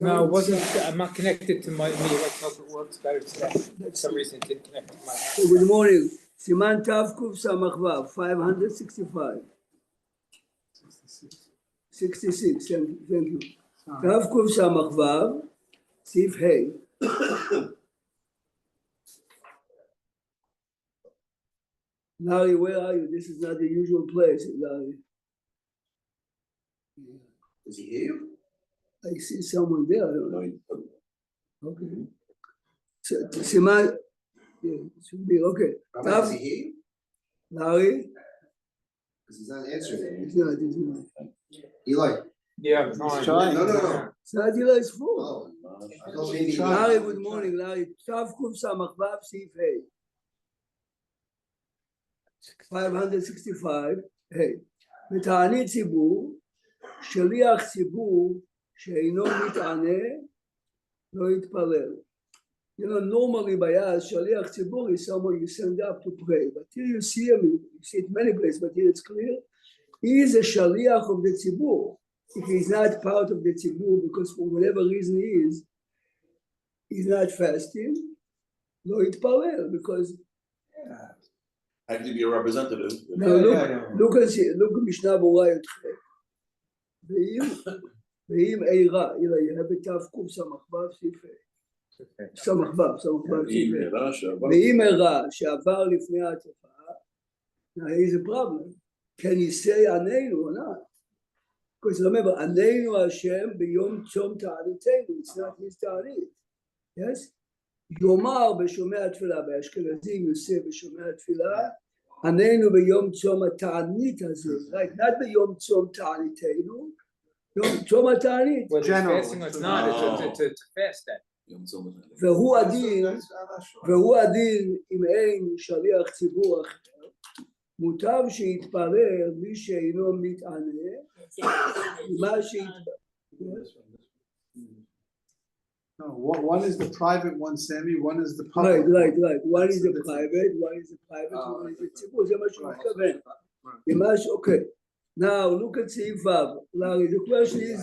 No, it wasn't. I'm not connected to me. Let's hope it works better today. For some reason, it didn't connect to my house. So good morning. Siman Tav Kuf Samach Vav, 565. 66, thank you. Tav Kuf Samach Vav, Sif Hey. Larry, where are you? This is not the usual place, Larry. Is he here? I see someone there. I don't know. No, Okay. So, Siman, yeah, it should be okay. Rabbi, is he here? Larry? Because he's not answering. He's not. Eli. Yeah, I'm trying. No. Sadila is full. Oh, I thought maybe. Larry, good morning, Larry. Tav Kuf Samach Vav, Sif Hey. 565, hey. בתענית ציבור, שליח ציבור שאינו מתענה, לא יתפלל. You know, normally by us, shaliach tzibur is someone you send up to pray. But here you see him, you see it many places, but here it's clear. He is a shaliach of the tzibur. If he's not part of the tzibur, because for whatever reason he's not fasting, lo yitpalel, because Actually be a representative. now look at Mishnah Bora Yotche. ואם אירה, אלא יהיה בתו קוף סמ"ו ס"ה. סמ"ו ס"ה. ואם אירה שעבר לפני התופעה, now here's a problem. Can he say עננו or not? Because remember, עננו השם ביום צום תעניתנו, it's not his תענית. Yes? יאמר בשומע התפילה, באשכנזים יוסף בשומע התפילה, עננו ביום צום התענית הזה, right? Not ביום צום תעניתנו, יום צום התענית. Whether it's fasting or it's not, it's a fast day. והוא הדין אם אין שליח ציבור אחר, מוטב שיתפלל מי שאינו מתענה, מה שיתפלל. No, one is the private one, Sammy. One is the public. Right. One is the private, one is the ציבור. זה מה שהוא מתכוון. Okay. Now look at סעיף ו'. Larry, the question is,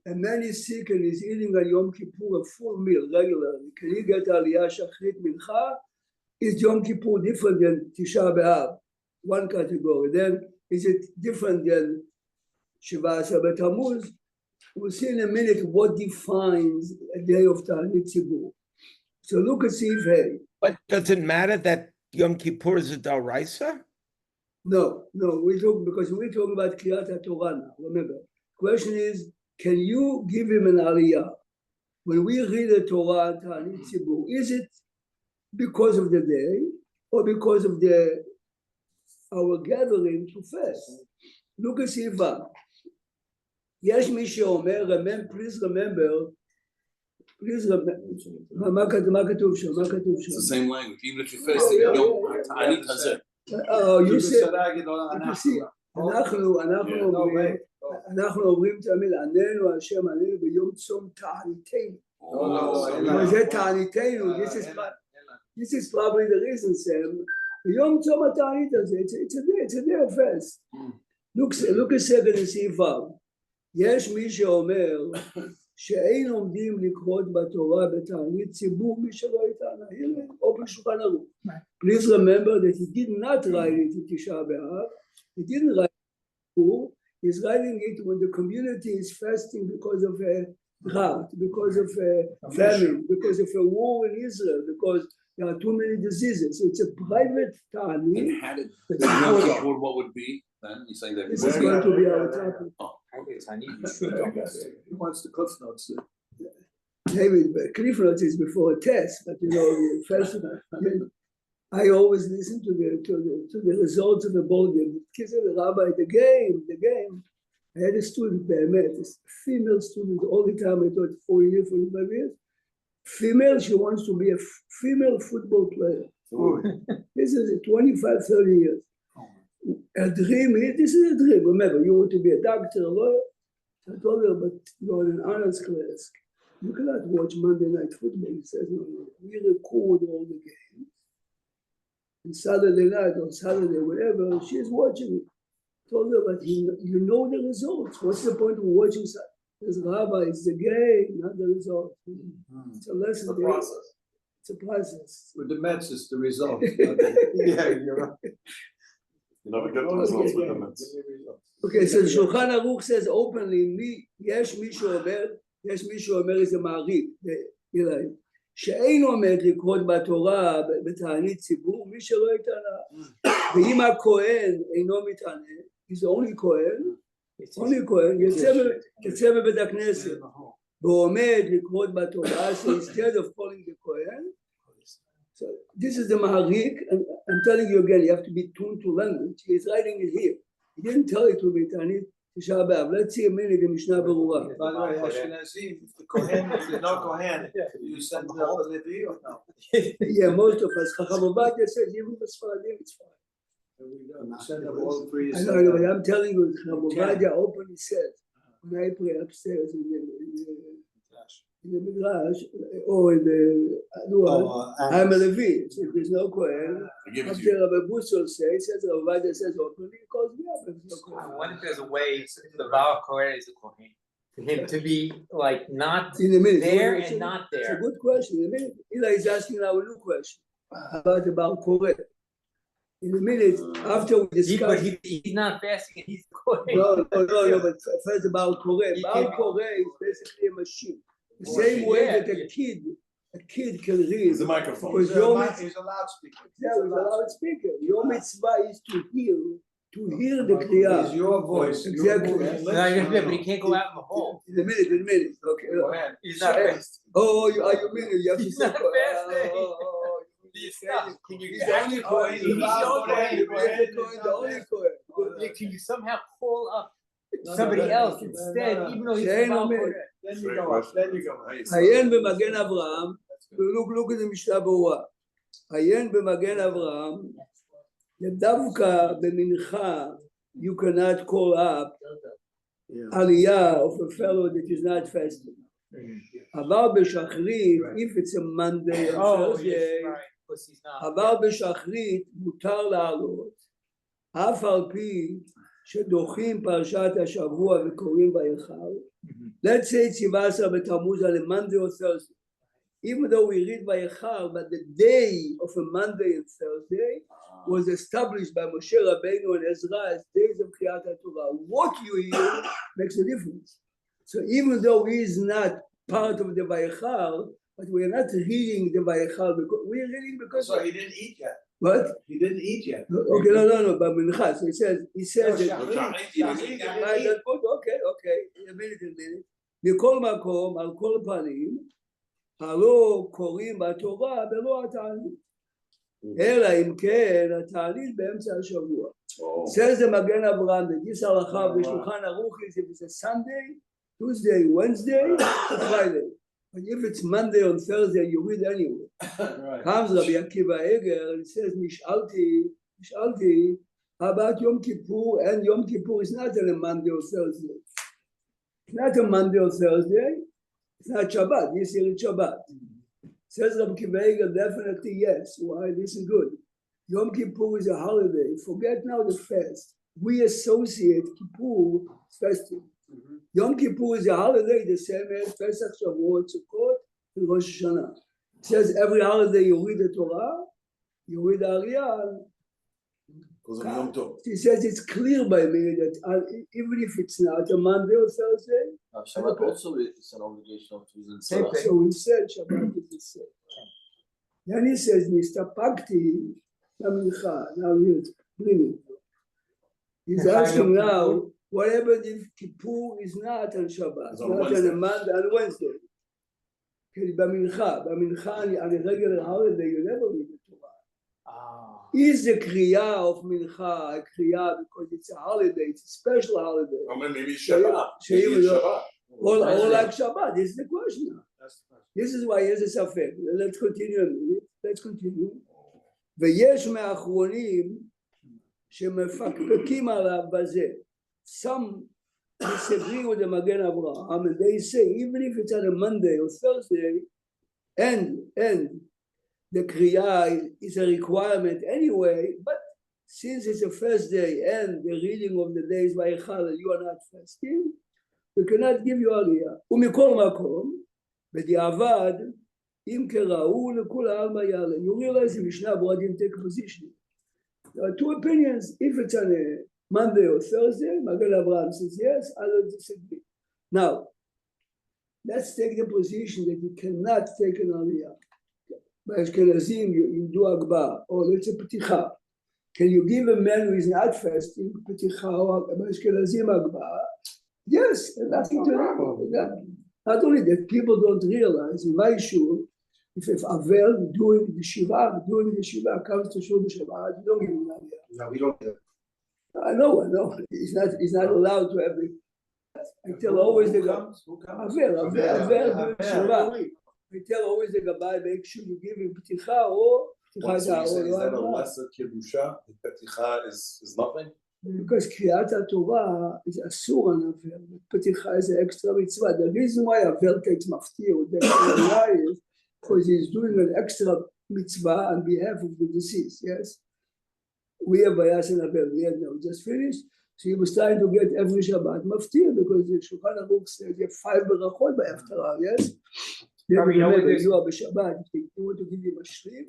a man is sick and is eating on Yom Kippur a full meal regularly. Can he get aliyah shachrit mincha? Is Yom Kippur different than Tisha B'Av? One category. Then is it different than Shiva Asar B'Tammuz? We'll see in a minute what defines a day of Ta'anit Tzibur. So look at Sif Hey. But does it matter that Yom Kippur is a D'oraisa? No, we're talking about Kriyat HaTorah now. Remember, question is, can you give him an aliyah? When we read the Torah, Ta'anit Tzibur, is it because of the day or because of our gathering to fast? Look at Sif Vav. יש מי שאומר, please remember, מה כתוב שם? It's the same language, even if you're fasting יום תענית הזה. You said, אנחנו אומרים תמיד, עננו השם עננו ביום צום תעניתנו. זה תעניתנו, this is probably the reason, Sam. ביום צום התענית הזה, it's a day of fast. Look a second and see Vav. יש מי שאומר שאין עומדים לקרות בתורה בתענית ציבור מי שלא יתענה. הנה, אופן שולחן ערוך. Please remember that he did not write it in Tisha B'Av. He didn't write it. He's writing it when the community is fasting because of a drought, because of a famine, because of a war in Israel, because there are too many diseases. So it's a private ta'anit. And had it, what would be then? You're saying that This is going to be our topic. He wants the Cliff Notes. Maybe Cliff Notes is before a test, but first, I always listen to the results of the board game. Kids of the rabbi, the game. I had a student, a female student, all the time. I taught 4 years, 45 years. Female, she wants to be a female football player. This is 25, 30 years. A dream, this is a dream. Remember, you want to be a doctor, a lawyer. I told her, but you're in an honors class. You cannot watch Monday Night Football. He says, no, we record all the games. And Saturday night or Saturday, whatever, she's watching it. I told her, but you know the results. What's the point of watching Says Rabbi, it's the gain, not the result. It's a lesson. The there. process. It's a process. With the Mets, it's the result. Yeah, you're right. You never get the results with the Mets. Okay, so Shulchan Aruch says openly, יש מישהו אומר איזה מעריך, אליי, שאין עומד לקרות בתורה בתענית ציבור, מי שלא יתענה. ואם הכהן אינו מתענה, he's only כהן, יצא בבית הכנסת, ועומד לקרות בתורה, so instead of calling the כהן, so this is the Maharik, and I'm telling you again, you have to be tuned to language. He's writing it here. He didn't tell it to me, Tanit Tisha B'Av. Let's see a minute in Mishnah Berurah. By the way, Ashkenazim, if the Kohen, if there's no Kohen, you send the whole Levi or no? Yeah, most of us. Chacham Ovadia says, even the Sfaradim, it's fine. There we go. You send them all three. I know, but I'm telling you, Chacham Ovadia openly says, when I pray upstairs in the Midrash, or in the, I'm a Levi, so if there's no Kohen, after Rabbi Busol says, Rabbi Ovadia says openly, he calls me up if there's no I Kohen. wonder if there's a way the Baal Kohen is a Kohen. For him to be like not In a minute. there It's and not It's a there. good question. In a minute. Eli is asking now a new question about the Baal Koreh. In a minute, after we discuss. He's not fasting and he's Kohen. No, but first about Koreh. Baal Koreh is basically a machine. The same way that a kid can read. It's a microphone. Because your mitzvah, He's a loudspeaker. yeah, he's a loudspeaker. Your mitzvah is to hear the Kriya. It's your voice. Exactly. But he can't go out in the hole. In a minute. Okay. Go ahead. He's not fasting. Oh, you mean you have to He's say not fasting. He's not. Can you He's the only Kohen. He's the only Kohen. Can you somehow call up somebody else instead, even though he's Shein the Baal omer. Kohen? Then you go up, then you go up. עיין במגן אברהם, look at the משנה ברורה, עיין במגן אברהם, דווקא במנחה you cannot call up עלייה of a fellow that is not fasting. אבל בשחרית, if it's a Monday or Oh, Thursday, yes, right, because he's not. אבל בשחרית מותר לעלות, אף על פי שדוחים פרשת השבוע וקוראים בהיכל. Let's say it's 17 בתמוז on a Monday or Thursday. Even though we read Vayichal, but the day of a Monday and Thursday was established by Moshe Rabbeinu and Ezra as days of Kriyat HaTorah. What you hear makes a difference. So even though he is not part of the Vayichal, but we are not reading the Vayichal because we are reading because. So he didn't eat yet. What? He didn't eat yet. Okay, no, but Mincha. So he says that. Shachrit. Okay, a minute. מכל מקום, על כל פנים, הלא קוראים בתורה ולא התענית. אלא אם כן, התענית באמצע השבוע. says the מגן אברהם, this הלכה בשולחן ערוך is if it's a Sunday, Tuesday, Wednesday, Friday. But if it's Monday or Thursday, you read anyway. comes Rabbi Akiva Eger and says, נשאלתי, about Yom Kippur, and Yom Kippur is not on a Monday or Thursday. It's not a Monday or Thursday. It's not Shabbat. This year it's Shabbat. Says Rabbi Akiva Eger, definitely yes. Why? This is good. Yom Kippur is a holiday. Forget now the fast. We associate Kippur with fasting. Yom Kippur is a holiday, the same as Pesach, Shavuot, Sukkot, and Rosh Hashanah. It says every holiday you read the Torah, you read the Aliyah. Because of Yom Tov. He says it's clear by me that even if it's not a Monday or Thursday, Shabbat also is an obligation of using Same thing. so we said Shabbat is the same. Then he says, Nistapakti, Mincha, now he's bringing. He's asking now, what happens if Kippur is not on Shabbat, It's on not on Wednesday. a Monday, on Wednesday? במנחה, on a regular holiday, you never read the Torah. Is the Kriya of Mincha a Kriya because it's a holiday, it's a special holiday? I mean, maybe Shabbat. Maybe Maybe Shabbat. Shabbat. Or like Shabbat, this is the question. This is why there's a safek. Let's continue. ויש מהאחרונים שמפקפקים עליו בזה. Some disagree with the Magen Avraham and they say even if it's on a Monday or Thursday and the Kriya is a requirement anyway, but since it's a first day and the reading of the days by Echal, you are not fasting, we cannot give you aliyah. ומכל מקום, בדיעבד, אם כראו לכל העלמא יעלה. You realize in Mishnah Berurah didn't take a position. There are two opinions. If it's on a Monday or Thursday, Magen Avraham says yes, others disagree. Now, let's take the position that you cannot take an aliyah. By Ashkenazim, you do Agba, or let's say Peticha. Can you give a man who is not fasting Peticha or by Ashkenazim Agba? Yes, and nothing to do. Not only that, people don't realize, in my shul, if Avel doing the Shiva comes to shul the Shabbat, you don't give him an aliyah. No, we don't. I know. He's not allowed to have it. I tell always the Gabbai. Avel Shiva. I tell always the Gabbai, make sure you give him Peticha or What's Peticha. is that a lesser Kedusha? The Peticha is nothing? Because Kriyat Torah is asur on Avel. Peticha is an extra mitzvah. The reason why Avel takes maftir with the Torah is because he's doing an extra mitzvah on behalf of the deceased. Yes, we have Bayas and Avel. We had now just finished. So he was trying to get every Shabbat maftir because the Shulchan Aruch says you have 5 berachot by Haftarah. Yes, you are b'Shabbat. You want to give him a shrim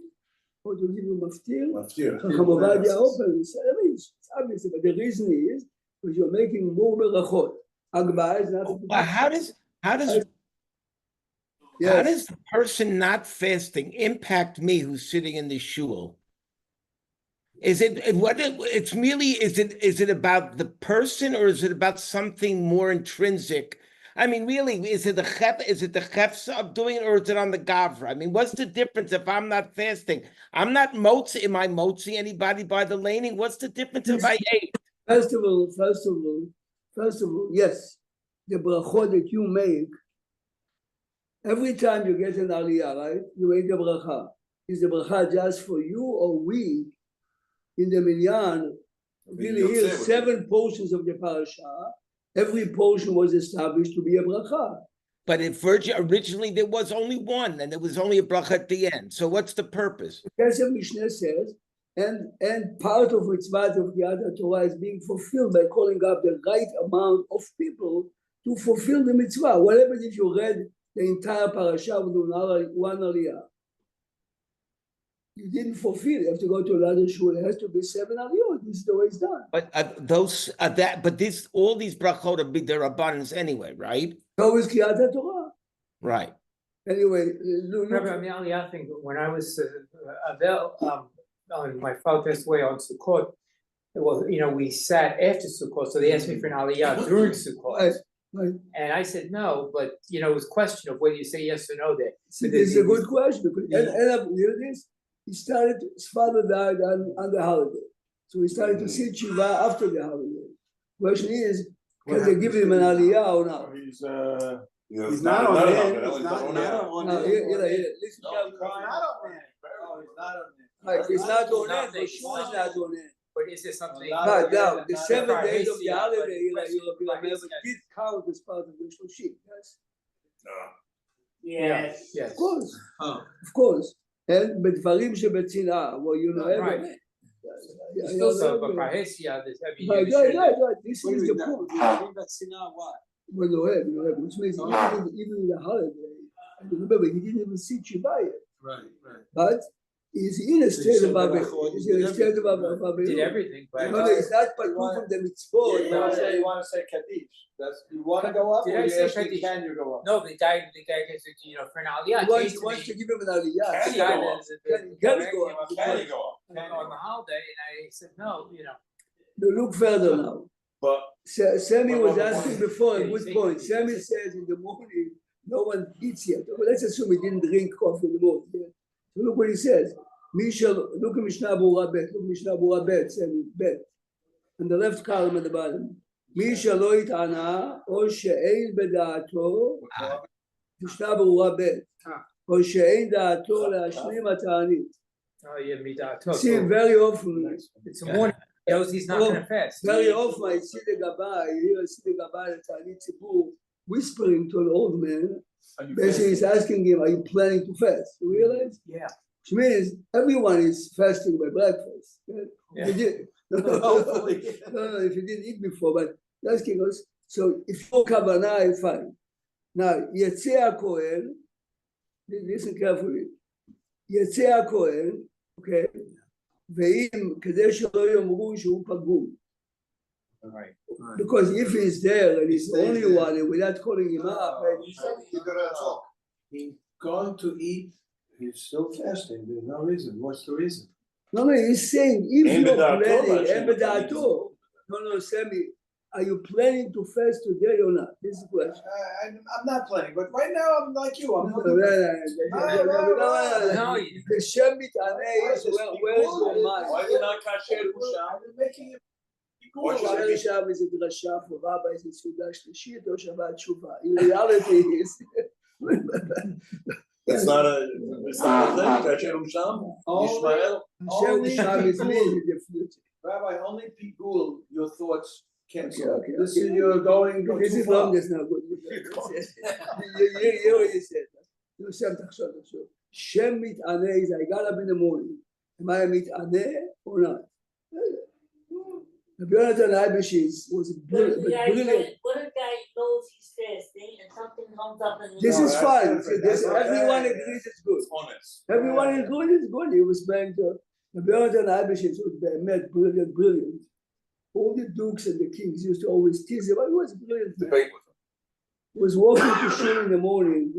or to give him maftir. Chacham Ovadia opens. I mean, it's obvious, but the reason is because you're making more berachot. Agba is not. But how does the person not fasting impact me who's sitting in the shul? Is it about the person, or is it about something more intrinsic? I mean, really, is it the chefs of doing it, or is it on the gavra? I mean, what's the difference if I'm not fasting? I'm not motzi. Am I motzi anybody by the laning? What's the difference if I ate? First of all, yes, the brachot that you make, every time you get an aliyah, right, you make the bracha. Is the bracha just for you, or we, in the minyan, really hear 7 portions of the parasha? Every portion was established to be a bracha. But originally there was only one, and there was only a bracha at the end. So what's the purpose? That's what Mishnah says, and part of mitzvah of the Torah is being fulfilled by calling up the right amount of people to fulfill the mitzvah. What happens if you read the entire parasha with one aliyah? You didn't fulfill it. You have to go to another shul. It has to be 7 aliyot. This is the way it's done. But all these brachot are their abundance anyway, right? So is Kriyat Torah. Right. Anyway, Rabbi, on the aliyah thing, when I was on my father passed away on Sukkot, well, we sat after Sukkot, so they asked me for an aliyah during Sukkot. Right. And I said no, but it was a question of whether you say yes or no there. See, this is a good question because his father died on the holiday. So he started to see Shiva after the holiday. Question is, can they give him an aliyah or not? He's not on it. He's not on it. No, listen He's not on it. It's not on it, for sure it's not on it. But is there something? But now, the 7 days of the holiday, did count as part of the Shloshim, yes? Yes. Of course. And בדברים שבצנעה, well, Right. Still so, but Parhesia, this heavy. Right, this is the point. Well, which means even in the holiday, remember, he didn't even see Shiva yet. Right. But he's in a state of Abel. Did everything, but No, it's not part of the mitzvot. You want to say Kaddish. You want to go up, Did or I you say ask me, Kaddish? can you go up? No, the guy gets it, for an aliyah. He wants to give him an aliyah. The guy that's Can you go up? Can you go up? on the holiday, and I said no, Look further now. But Sammy was asking before a good point. Sammy says in the morning, no one eats yet. Well, let's assume he didn't drink coffee in the morning. So look what he says. Look at Mishnah Berurah Bet. Look Mishnah Berurah Bet. Sammy, Bet. On the left column at the bottom. מי שלא התענה, או שאין בדעתו, משנה ברורה ב', או שאין דעתו להשלים התענית. See, very often, it's a morning. He's not going to fast. Very often, I see the Gabbai, the Ta'anit Tzibur, whispering to an old man. Basically, he's asking him, "Are you planning to fast?" You realize? Yeah. Which means everyone is fasting by breakfast. Yeah. No, if you didn't eat before, but asking us, So if your kavanah is fine. Now, Yetzeh HaKohen, listen carefully. Yetzeh HaKohen, okay, ואם כדי שלא יאמרו שהוא פגום. Right. Because if he's there and he's the only one, and without calling him up, You gotta talk. He's going to eat, he's still fasting, there's no reason, what's the reason? no, he's saying if אין you're בדעתו, planning, מה אין בדעתו. No, Sammy, are you planning to fast today or not? This is the question. I'm not planning, but right now I'm like you, I'm looking. No, The Shem מתענה is where is your mind? Why you not kasher Musha? I'm making it. Shari Shav is a drasha for rabbis in Suda Shlishit or Shabbat Shuvah. In reality, is It's not a thing, Kasher Usham, Yishmael. Hashem Shav is me in the future. Rabbi, only Pigul, your thoughts cancel. Okay, This okay. is, you're going This too is far. long, that's not good. You already said that. You said תחשוב. Shem מתענה is I got up in the morning. Am I מתענה or not? The Yonatan Aibishis was brilliant. What a guy knows he's fasting and something comes up and This is that's fine. different. This, That's everyone okay. agrees it's good. It's honest. Everyone is good, it's good. He was playing to the Yonatan Aibishis was met brilliant. All the dukes and the kings used to always tease him. He was brilliant. Man. Debate with him. He was walking to shul in the morning,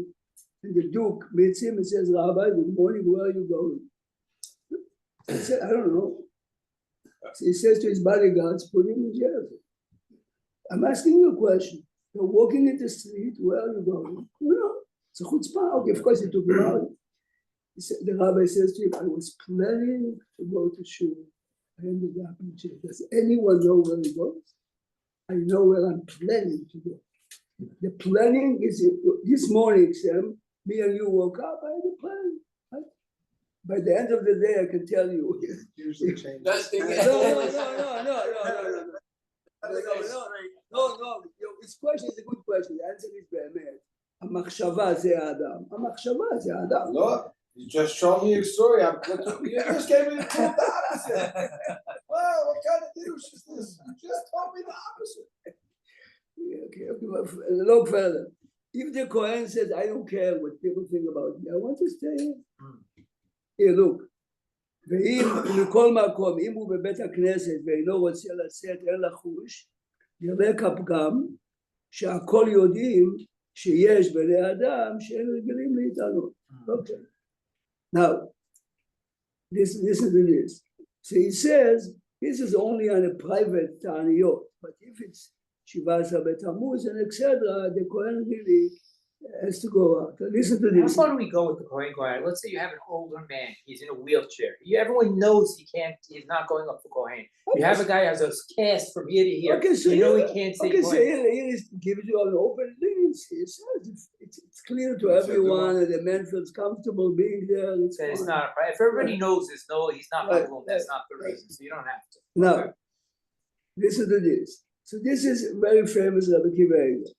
and the duke meets him and says, Rabbi, good morning, where are you going? He said, I don't know. So he says to his bodyguards, put him in jail. I'm asking you a question. You're walking in the street, where are you going? No, it's a chutzpah. Okay, of course he took him out. He said, the rabbi says to him, I was planning to go to shul. I ended up in jail. Does anyone know where he goes? I know where I'm planning to go. The planning is, this morning, Sam, me and you woke up, I had a plan. Right? By the end of the day, I can tell you. Usually change. That's the No. This question is a good question. The answer is באמת. המחשבה זה האדם. המחשבה זה האדם. No, you just showed me a story. You just gave me the opposite. Wow, what kind of douche is this? You just told me the opposite. Okay. Look further. If the Kohen says, I don't care what people think about me, I want to stay here. Here, look. ואם מכל מקום, אם הוא בבית הכנסת ואינו רוצה לצאת אל החוש, יראה כפגם שהכל יודעים שיש בני אדם שאין רגילים להתענות. Okay. Now, listen to this. So he says, this is only on a private ta'aniyot, but if it's Shiva Sabbatamuz and etc., the Kohen really has to go out. Listen to How this. far do we go with the Kohen Kohen? Let's say you have an older man, he's in a wheelchair. Everyone knows he's not going up for Kohen. You have a guy who has a cast from here to here. Okay, so You know here- he can't say Okay, so Kohen. here is gives you an open leniency. It says it's clear to everyone that the man feels comfortable being there. It's Then it's fine. not, if everybody knows this, no, he's not Right, Muslim, that's right, not the reason, so you don't have to. Now, listen to this. So this is very famous Rabbi Akiva Eiger.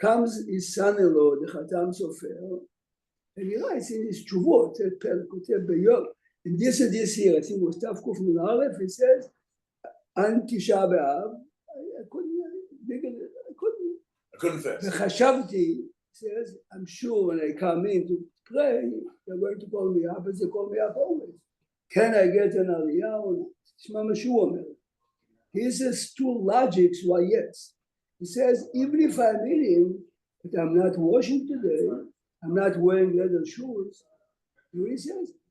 Comes his son-in-law, the Khatam Sofer, and he writes in his Tshuvot, and this here, I think it was Tav Kuf Nun Aleph, he says, An Tisha B'Av, I couldn't fast. וחשבתי, says, I'm sure when I come in to pray, they're going to call me up, as they call me up always. Can I get an aliyah or not? תשמע מה שהוא אומר. He says two logics why yes. He says, even if I'm eating, but I'm not washing today, I'm not wearing leather shoes. He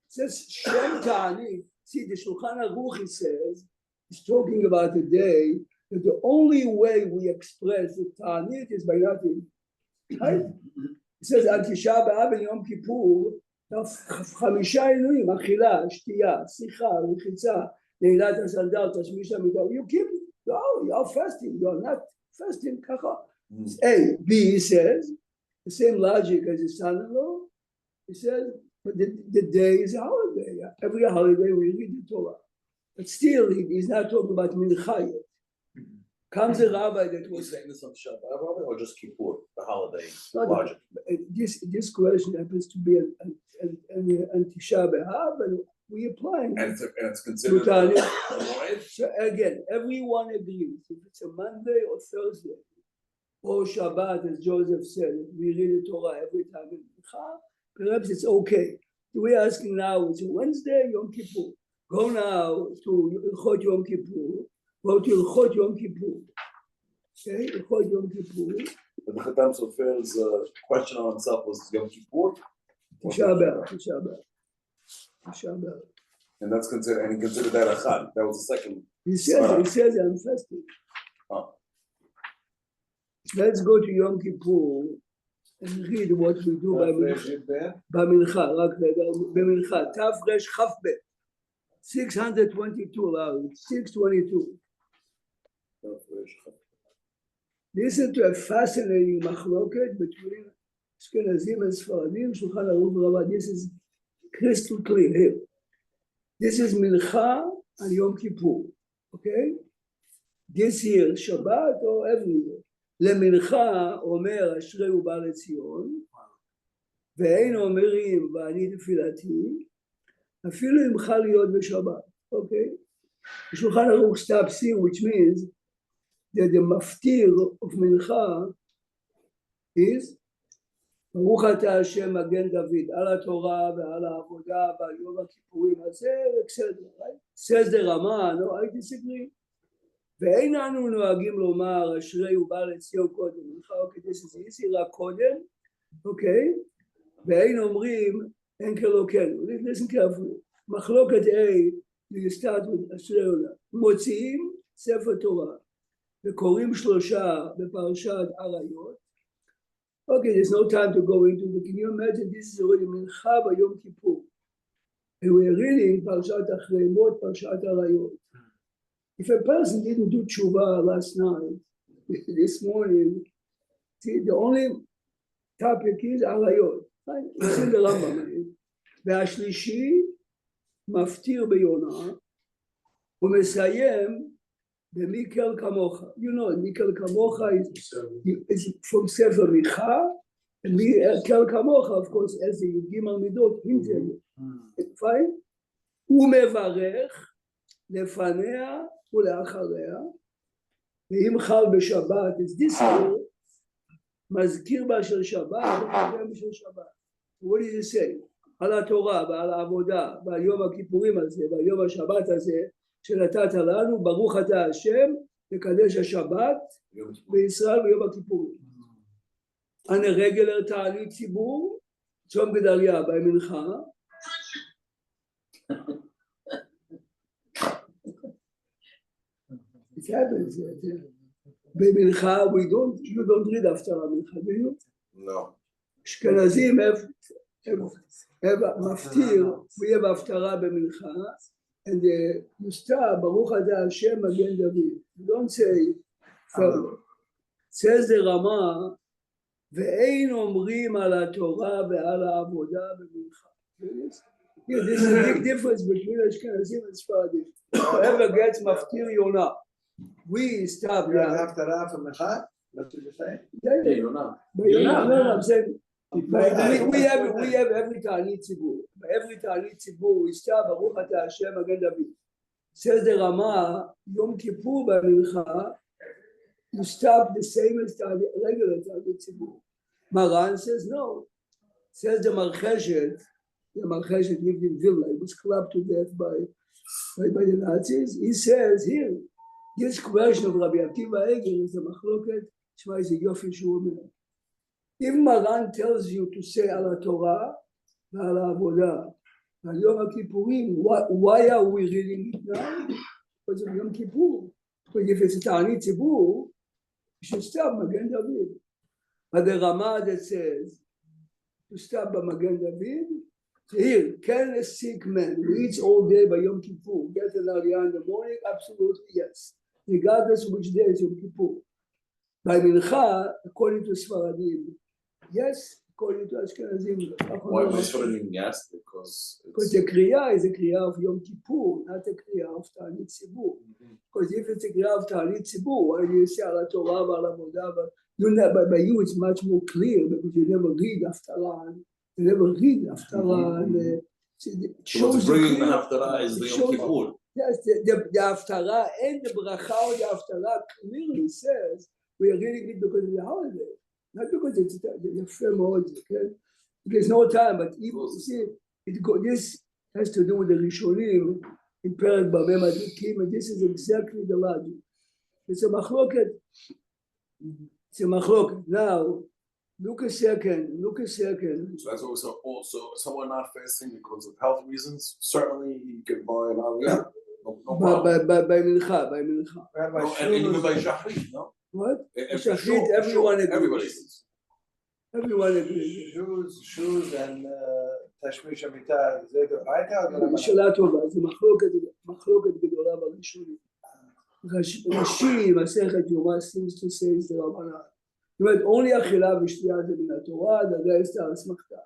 says, Shem Ta'ani. See, the Shulchan Aruch, he says, he's talking about the day that the only way we express the Ta'anit is by not eating. Right? He says, על תשעה באב ויום כיפור, חמישה עינויים, אכילה, שתייה, שיחה, רחיצה, נעילת הסנדל, תשמיש המיטה. You keep, you are fasting, you are not fasting ככה. A, B, he says, the same logic as his son-in-law. He says, but the day is a holiday. Every holiday we read the Torah. But still, he's not talking about mincha yet. Comes a rabbi that Was was saying this on Shabbat, Rabbi, or just Kippur, the holiday not logic? this question happens to be an Tisha B'Av, and we apply And it. it's considered To a Ta'anit. Moed? So again, everyone agrees. If it's a Monday or Thursday, or Shabbat, as Joseph said, we read the Torah every time in Mincha, perhaps it's okay. We're asking now, it's Wednesday, Yom Kippur. Go now to Ilchot Yom Kippur. Go to Ilchot Yom Kippur. Okay, Ilchot Yom Kippur. But the Chatam Sofer's question on himself was Yom Kippur. Tisha B'Av, Tisha B'Av. Tisha B'Av. And that's considered, and he considered that a Chag. That was the second. He says I'm fasting. Oh. Let's go to Yom Kippur and read what we do by Mincha. B'Mincha, Tav Resh Chaf Bet, 622 allowed, 622. Listen to a fascinating machloket between Ashkenazim and Sfaradim, Shulchan Aruch Rabbah. This is crystal clear here. This is Mincha and Yom Kippur, okay? This year, Shabbat or every year. למנחה אומר אשרי ובא לציון, ואין אומרים ואני תפילתי, אפילו אם חל להיות בשבת, אוקיי? בשולחן ערוך stop C, which means that the maftir of מנחה is ברוך אתה השם מגן דוד, על התורה ועל העבודה ועל יום הכיפורים הזה, בסדר, right? says the Rama, no, I disagree. ואין אנו נוהגים לומר אשרי ובא לציון קודם, אוקיי, this is easy, רק קודם, אוקיי? ואין אומרים אין כלוקנו, listen carefully, מחלוקת A, you start with אשרי עולם, מוציאים ספר תורה, וקוראים שלושה בפרשת עריות, okay, there's no time to go into it, can you imagine this is already מנחה ביום כיפור, and we're reading פרשת אחרי מות, פרשת עריות. If a person didn't do tshuva last night, this morning, see, the only topic is arayot. It's in the Rambam. והשלישי מפטיר ביונה ומסיים במיקל כמוך. You know, מיקל כמוך is from ספר מיכה, and מיקל כמוך, of course, as the גימל מידות, fine? הוא מברך לפניה ולאחריה, ואם חל בשבת, אז דיסקר, מזכיר בה של שבת, וגם של שבת. What does it say? על התורה ועל העבודה, ועל יום הכיפורים הזה, ועל יום השבת הזה, שנתת לנו, ברוך אתה השם, לקדש השבת, בישראל ויום הכיפורים. אני רגלר תענית ציבור, צום גדליה במנחה, it happens. במנחה, you don't read after המנחה, do you? No. אשכנזים have מפטיר, we have הפטרה במנחה, and you start, ברוך אתה השם מגן דוד. You don't say, says the רמה, ואין אומרים על התורה ועל העבודה במנחה. Yeah, this is a big difference between Ashkenazim and Sfaradim. Whoever gets maftir yona, we stop. You have haftarah from Mincha? That's what you're saying? Yeah, Yonah. no, I'm saying we have every Ta'anit Tzibur. Every Ta'anit Tzibur we stop. Baruch Ata Hashem Magen David. Says the Rama, Yom Kippur b'Mincha, you stop the same as regular Ta'anit Tzibur. Maran says no. Says the Marcheshet. The Marcheshet lived in Vilna. He was clubbed to death by the Nazis. He says here, this question of Rabbi Akiva Eiger is the Machloket. Shema is a Yofi Shuomer. If Maran tells you to say Ala Torah, Ala Avodah, Al Yom Kippurim, why are we reading it now? Because of Yom Kippur. Because if it's a Ta'anit Tzibur, you should stop Magen David. But the Rama that says to stop by Magen David, here, can a sick man reach all day by Yom Kippur, get an Aliyah in the morning? Absolutely yes. Regardless of which day is Yom Kippur. By Mincha, according to Sfaradim, yes, according to Ashkenazim. Why was Sfaradim yes? Because the Kriya is a Kriya of Yom Kippur, not a Kriya of Ta'anit Tzibur. Because if it's a Kriya of Ta'anit Tzibur, why do you say Ala Torah, Ala Avodah? By you it's much more clear because you never read Haftarah. You never read Haftarah. so what's bringing the Haftarah is the Yom Kippur. Yes, the Haftarah and the Bracha of the Haftarah clearly says we are reading it because of the holiday, not because it's יפה מאוד, okay? There's no time, but if you see, this has to do with the Rishonim in פרק בבא מדליקים, and this is exactly the logic. It's a מחלוקת. It's a מחלוקת. Now, look a second. So that's also someone not fasting because of health reasons. Certainly, he can buy an aliyah. No problem. במנחה. No, and even by shahrit, no. What? And Shachrit, everyone agrees. Everybody agrees. Everyone agrees. Shoes and תשמיש המיטה, זה הייתה שאלה טובה, זה מחלוקת גדולה בראשונים. רש"י, מסכת יומא, seems to say זה רבנן. זאת אומרת, only אכילה ושתייה זה מן התורה, the rest are אסמכתה.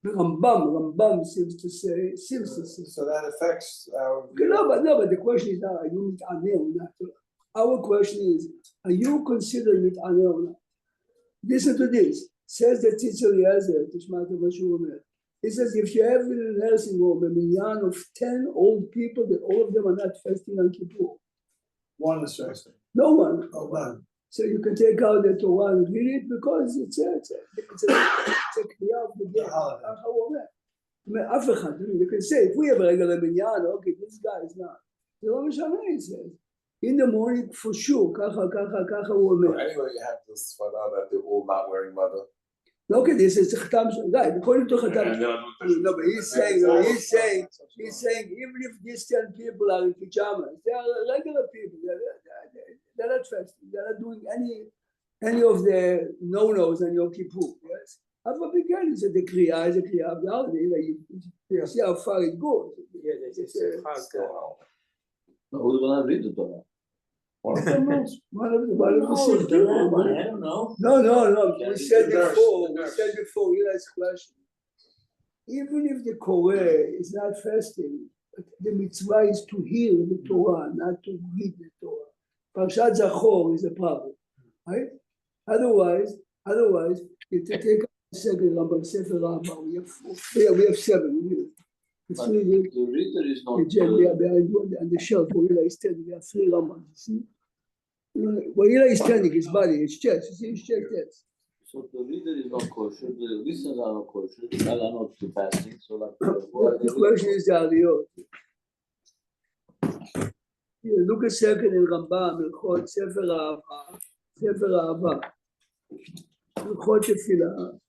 רמב"ם seems to say. So that affects our. No, but the question is not, are you מתענה או not? Our question is, are you considered מתענה or not? Listen to this. Says the teacher Eliezer, תשמע את מה שהוא אומר. He says, if you have in a nursing home a minyan of 10 old people, that all of them are not fasting on Kippur. One is fasting. No one. Oh, one. So you can take out the Torah and read it because it's a clear of the day. ככה הוא אומר. אף אחד, you can say, if we have a regular minyan, okay, this guy is not. זה לא משנה, he says. In the morning, for sure, ככה הוא אומר. Anyway, you have to find out that they're all not wearing mother. Okay, this is חתם של guy. according to חתם. No, but he's saying, even if these 10 people are in pajamas, they are regular people. They're not fasting. They're not doing any of the no-nos on Yom Kippur. Yes. But again, it's a kriya, of the holiday. You see how far it goes. No, we're gonna read the Torah. One of the I don't know. No. We said before, Eli's question. Even if the Koreh is not fasting, the mitzvah is to hear the Torah, not to read the Torah. Parshat Zachor is a problem, right? Otherwise, if you take a second Rambam Sefer Rambam, we have 7. But the reader is not. On the shelf where Eli is standing, we have 3 Rambams, you see? Where Eli is standing, his body, his chest, you see his chest, yes. So the reader is not kosher, the listeners are not kosher, they are not fasting, so like. The question is the aliyot. Look a second in Rambam, Hilchot Sefer Ahava, Hilchot Tefillah.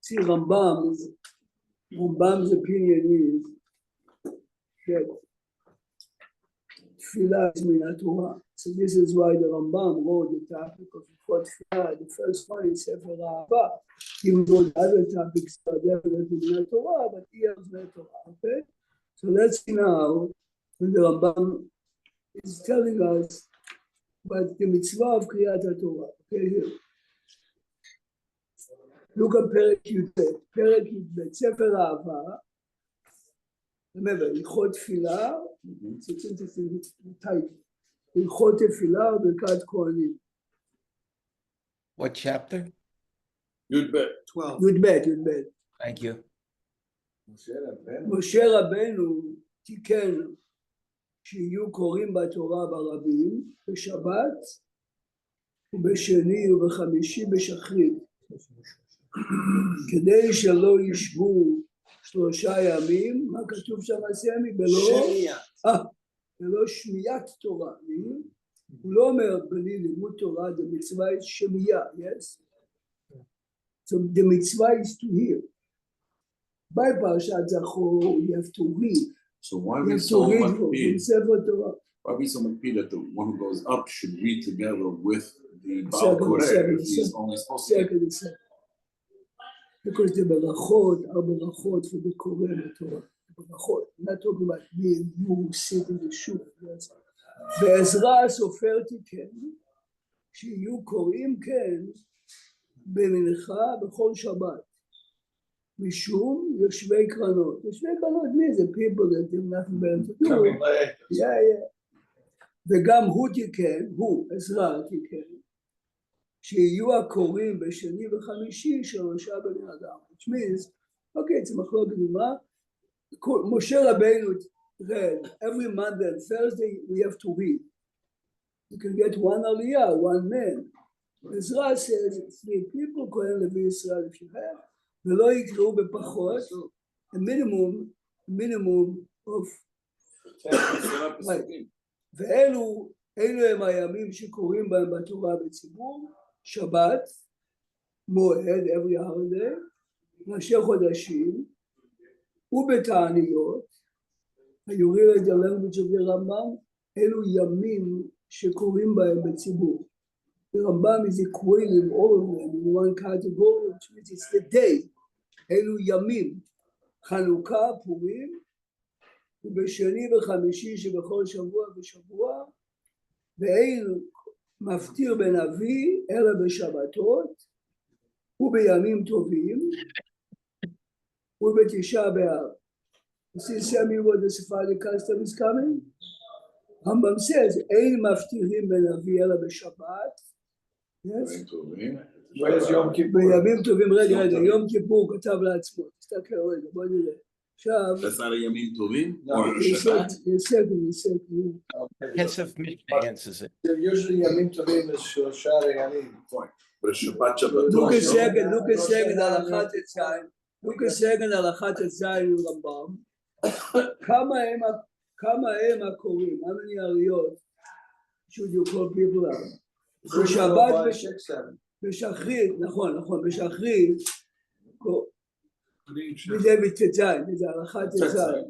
See, Rambam's opinion is that Tefillah is min Torah. So this is why the Rambam wrote the topic of Tefillah. The first one is Sefer Ahava. Even though the other topics are definitely min Torah, but here is min Torah. Okay? So let's see now when the Rambam is telling us about the mitzvah of Kriyat HaTorah. Okay, here. Look at פרק י"ב, ספר אהבה. Remember, הלכות תפילה, הלכות תפילה וברכת כהנים. What chapter? Yud Bet. 12. י"ב. Thank you. משה רבנו תיקן שיהיו קוראים בתורה ברבים, בשבת ובשני ובחמישי בשחרית. כדי שלא ישבו 3 ימים, מה כתוב שם סמי? בלא שמיעת תורה. הוא לא אומר בלי לימוד תורה, the mitzvah is שמיעה, yes? So the mitzvah is to hear. By פרשת זכור, you have to read. So why You be have so to read much from pain? Sefer Torah. Why be so much pain that the one who goes up should read together with the Baal Second, Koreh if he's only supposed to? Second. Because the berachot are berachot for the Koreh Torah. Berachot, not talking about me and you who sit in the shul. Yes. בעזרא הסופר תיקן, שיהיו קוראים כן במנחה בכל שבת. משום יושבי קרנות. יושבי קרנות מי זה? people that have nothing better to do. וגם הוא תיקן, הוא, עזרא תיקן, שיהיו הקוראים בשני וחמישי שלושה בני אדם. which means, okay, זה מחלוקת מה? משה רבינו read every Monday and Thursday we have to read. You can get one aliyah, one man. Ezra says 3 people, כהן לוי ישראל if you have, ולא יקראו בפחות, a minimum of ואלו הם הימים שקוראים בהם בתורה בציבור, שבת, מועד, every holiday, ראשי חודשים, ובתעניות, you read the language of the רמב"ם, אלו ימים שקוראים בהם בציבור. The Rambam is equating all of them in one category, which means it's the day. אלו ימים, חנוכה, פורים, ובשני וחמישי שבכל שבוע ושבוע, ואין מפטיר בנביא אלא בשבתות, ובימים טובים, ובתשעה באב. You see, Samuel, what the Sephardic custom is coming? Rambam says, אין מפטירים בנביא אלא בשבת. Yes? Where's Yom Kippur? בימים טובים, רגע, יום כיפור כתב לעצמו. תסתכל רגע, בוא נראה. עכשיו, That's not a ימים טובים? No, Or he Shabbat? said, Kesef Mishnah answers it. Usually Yamim Tovim is Shloshah Yamim. But a Shabbat Shabbatot. look a second, הלכת יצאים, look a second, הלכת יצאים רמב"ם, כמה הם הקוראים, how many עריות should you call people out? בשבת, בשחרית, נכון, בשחרית, מזה בתצאים, מזה הלכת יצאים,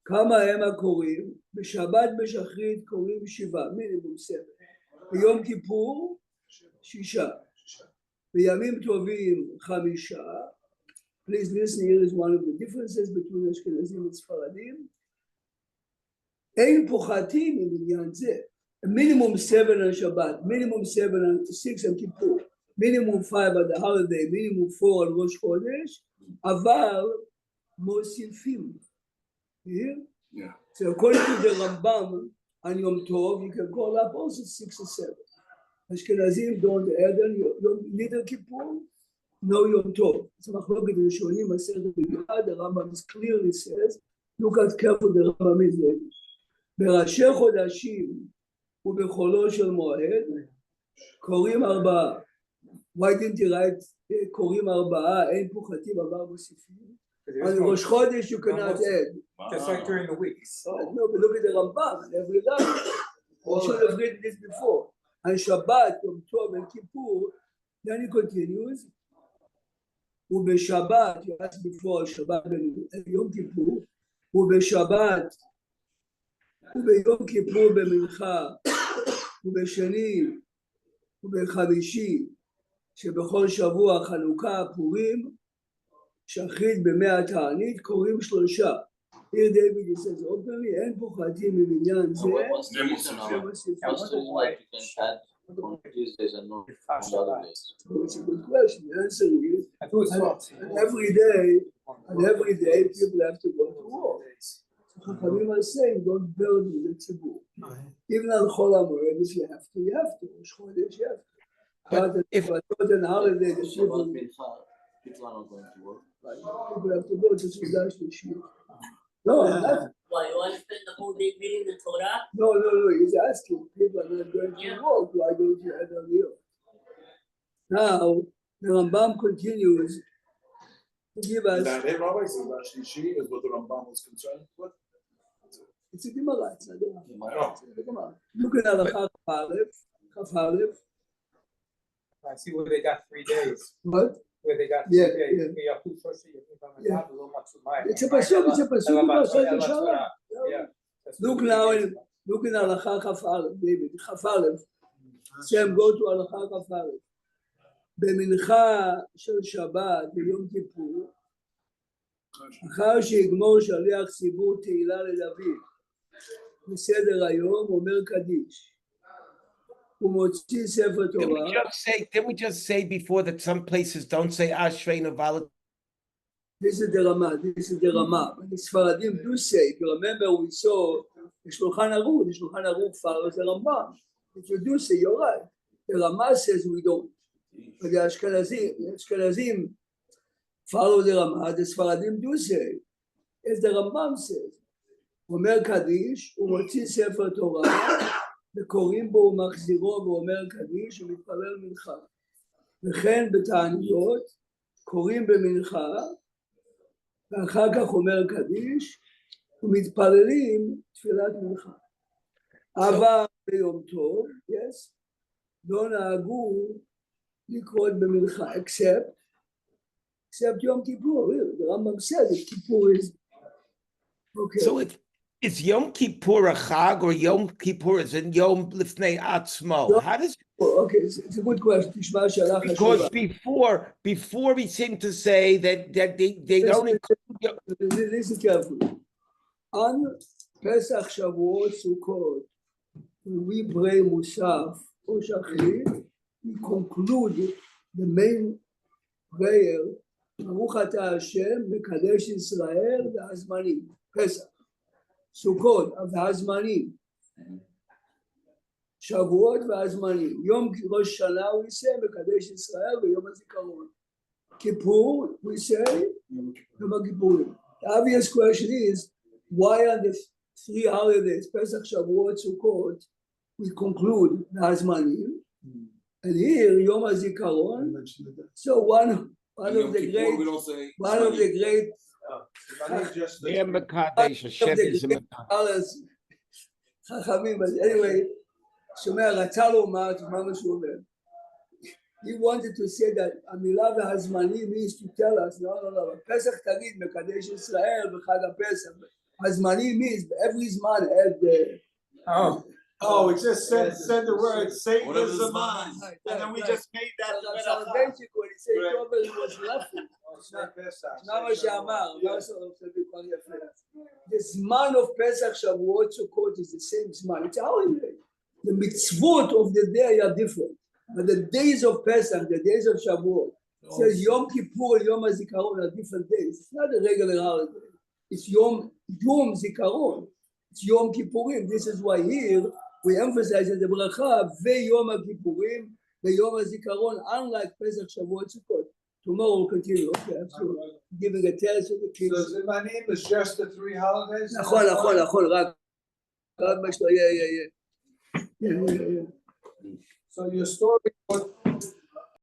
כמה הם הקוראים, בשבת בשחרית קוראים 7, מינימום 7, ביום כיפור 6, בימים טובים 5, please listen, here is one of the differences between אשכנזים וספרדים, אין פוחתים ממניין זה, minimum 7 on Shabbat, minimum 7 on 6 on Kippur, minimum 5 on the holiday, minimum 4 on Rosh Chodesh, אבל מוסיפים. Here? Yeah. So according to the Rambam on Yom Tov, you can call up also 6 or 7. Ashkenazim don't add on Yom Little Kippur, no Yom Tov. So מחלוקת ראשונים, הסדר במיוחד, the Rambam clearly says, look at careful the Rambam is ready. בראשי חודשים ובחולו של מועד, קוראים 4. Why didn't you write קוראים 4, אין פוחתים אבל מוסיפים? On Rosh Chodesh you cannot add. Just like during the weeks. No, but look at the Rambam and every line. I should have written this before. On Shabbat, Yom Tov and Kippur, then he continues. ובשבת, you asked before, Shabbat and Yom Kippur, ובשבת, וביום כיפור במנחה, ובשני, ובחמישי, שבכל שבוע חנוכה, פורים, שחרית במי התענית, קוראים 3. Here David says openly, אין פוחתים ממניין זה. What's the reason why you can add on Tuesdays and not on other days? It's a good question. The answer is, I thought it's not. and every day people have to go to war. Chachamim are saying, don't burden the tzibur. Even on Chol HaMoed, if you have to, you have to. Rosh Chodesh, you have to. But if on holiday, the Shabbat people Mincha, people are not going to work. have to go to Sudan Shlishi. No, not, Why, you want to spend the whole day reading the Torah? no, he's asking, people are not going to work, why don't you add on you? Now, the Rambam continues to give us, That hey, Rabbi says that Shlishi is what the Rambam was concerned with. it's a Gemara, it's not a No. It's a Gemara. Look at Alachah Chaf Aleph, I see where they got 3 days. what? Where they got Yeah, 3 days. yeah. Yeah. It's a It's pasuk, Pasuk Shalom. Yeah. Look now, look in Alachah Chaf Aleph, David, Chaf Aleph. Sam, go to Alachah Chaf Aleph. במנחה של שבת ביום כיפור, אחר שיגמור שליח ציבור תהילה לדוד, בסדר היום אומר קדיש, הוא מוציא ספר תורה. Didn't we just say before that some places don't say Ashreinu V'al? This is the Rama. But the Sfaradim do say, remember we saw the Shulchan Aruch follows the Rambam. If you do say, you're right. The Rama says we don't. But the Ashkenazim follow the Rama, the Sfaradim do say, as the Rambam says, אומר קדיש, הוא מוציא ספר תורה, וקוראים בו ומחזירו ואומר קדיש ומתפלל מנחה. וכן בתעניות, קוראים במנחה, ואחר כך אומר קדיש, ומתפללים תפילת מנחה. אבל ביום טוב, yes, לא נהגו לקרוא במנחה, except Yom Kippur, really. The Rambam says that Kippur is, okay. So it's Yom Kippur a Chag or Yom Kippur is in Yom Lifnei Atzmo? How does Okay, it's a good question. תשמע שאלה because חשובה. before we seem to say that they don't include Listen carefully. On Pesach, Shavuot, Sukkot, when we pray Musaf or Shachrit, we conclude the main prayer, Baruch Ata Hashem, Mekadesh Yisrael, והזמנים, Pesach. Sukkot, והזמנים. שבועות והזמנים. יום ראש שנה הוא יישא, מקדש ישראל, ויום הזיכרון. כיפור, הוא יישא, יום הכיפורים. The obvious question is, why are the three holidays, Pesach, Shavuot, Sukkot, we conclude והזמנים, and here, יום הזיכרון, so one of the great חכמים, but anyway, שומע, רצה לומר, תשמע מה שהוא אומר. He wanted to say that המילה והזמנים means to tell us, no, פסח תגיד, מקדש ישראל בחג הפסח. הזמנים means, every זמן has the... Oh, we just said the word, Satan is the man, and then we just made that. So basically, when he said Tobel, he was laughing. Now מה שאמר, the זמן of Pesach, Shavuot, Sukkot is the same זמן. It's a holiday. The mitzvot of the day are different. But the days of Pesach, the days of Shavuot, says Yom Kippur and Yom HaZikaron are different days. It's not a regular holiday. It's Yom Zikaron. It's Yom Kippurim. This is why here we emphasize that the bracha veYom HaKippurim veYom HaZikaron, unlike Pesach, Shavuot, Sukkot. Tomorrow we'll continue. Okay, absolutely. Giving a test to the kids. So Zimanim is just the three holidays? נכון, רק מה שאתה, yeah. So your story